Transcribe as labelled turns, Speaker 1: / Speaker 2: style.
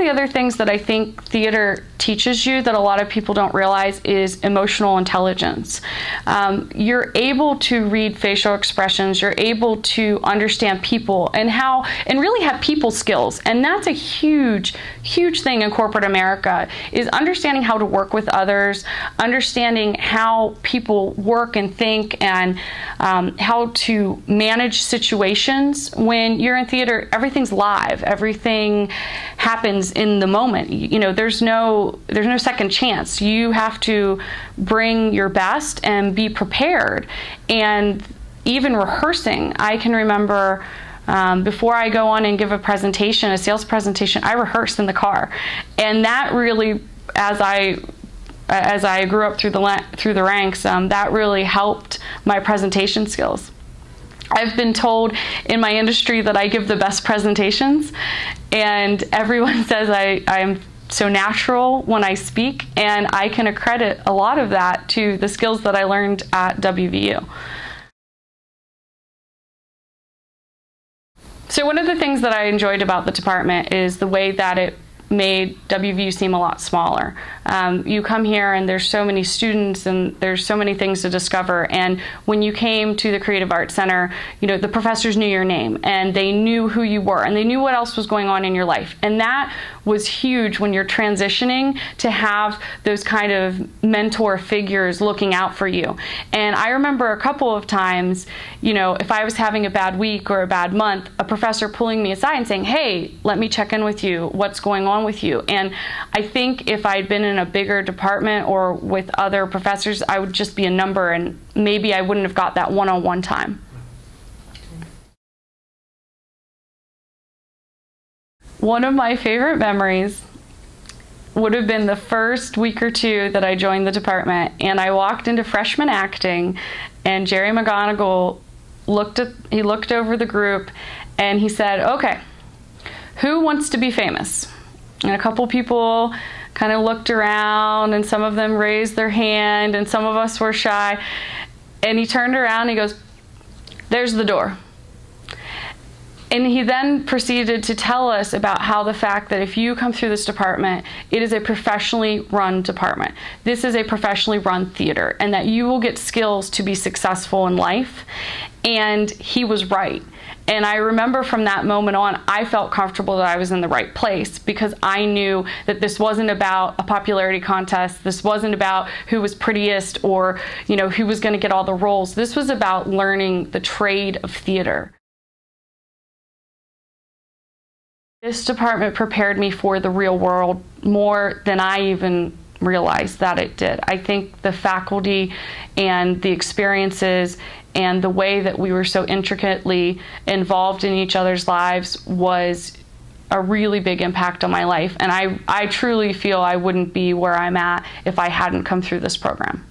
Speaker 1: of the other things that I think theater teaches you that a lot of people don't realize is emotional intelligence. You're able to read facial expressions, you're able to understand people and really have people skills. And that's a huge, huge thing in corporate America, is understanding how to work with others, understanding how people work and think, and how to manage situations. When you're in theater, everything's live, everything happens in the moment. You know, there's no second chance. You have to bring your best and be prepared. And even rehearsing, I can remember before I go on and give a presentation, a sales presentation, I rehearsed in the car. And that really, as I grew up through the ranks, that really helped my presentation skills. I've been told in my industry that I give the best presentations, and everyone says I'm so natural when I speak, and I can accredit a lot of that to the skills that I learned at WVU. So one of the things that I enjoyed about the department is the way that it made WVU seem a lot smaller. You come here and there's so many students and there's so many things to discover, and when you came to the Creative Arts Center, you know, the professors knew your name and they knew who you were and they knew what else was going on in your life, and that was huge when you're transitioning, to have those kind of mentor figures looking out for you. And I remember a couple of times, you know, if I was having a bad week or a bad month, a professor pulling me aside and saying, "Hey, let me check in with you. What's going on with you?" And I think if I'd been in a bigger department or with other professors, I would just be a number, and maybe I wouldn't have got that one-on-one time. One of my favorite memories would have been the first week or two that I joined the department, and I walked into freshman acting, and Jerry McGonigal looked over the group and he said, "Okay, who wants to be famous?" And a couple people kind of looked around, and some of them raised their hand, and some of us were shy. And he turned around and he goes, "There's the door." And he then proceeded to tell us about how the fact that if you come through this department, it is a professionally run department. This is a professionally run theater, and that you will get skills to be successful in life. And he was right. And I remember from that moment on, I felt comfortable that I was in the right place, because I knew that this wasn't about a popularity contest. This wasn't about who was prettiest or, you know, who was going to get all the roles. This was about learning the trade of theater. This department prepared me for the real world more than I even realized that it did. I think the faculty and the experiences and the way that we were so intricately involved in each other's lives was a really big impact on my life. And I truly feel I wouldn't be where I'm at if I hadn't come through this program.